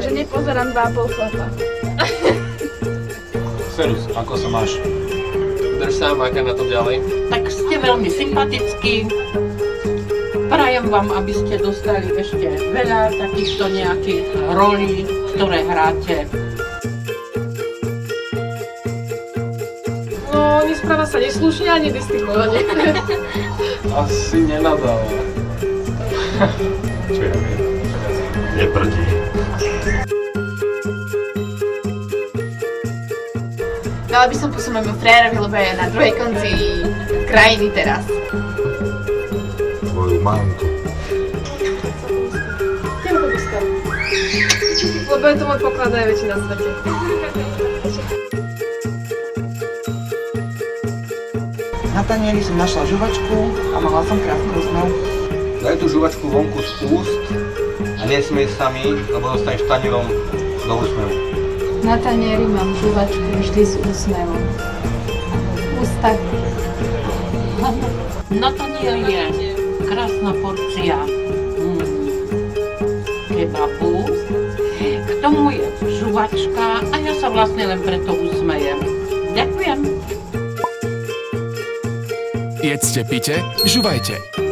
Že nepozerám 2,5 chlapa. Serus, ako sa máš? Drž sa, máka na to ďalej. Tak ste veľmi sympatickí. Prajem vám, aby ste dostali ešte veľa takýchto nejakých rolí, ktoré hráte. No, nespráva sa neslušne ani distingovane. Asi nenadáva. Čo ja viem? Neprdí. Dala by som pusu môjmu frérovi, lebo je na druhej konci krajiny teraz. Tvoju mamku. Teba to dostal. Lebo je to môj poklad najväčší na svete. Na tanieri som našla žuvačku a mala som krásny úsmev. Daj tú žuvačku vonku z úst a nesmiej sa mi, lebo dostaneš tanierom do úsmevu. Na tanieri mám žuvačku vždy s úsmevom. V ústach. Na tanieri je krásna porcia kebabu. K tomu je žuvačka a ja sa vlastne len preto usmejem. Ďakujem. Jedzte, pite, žuvajte.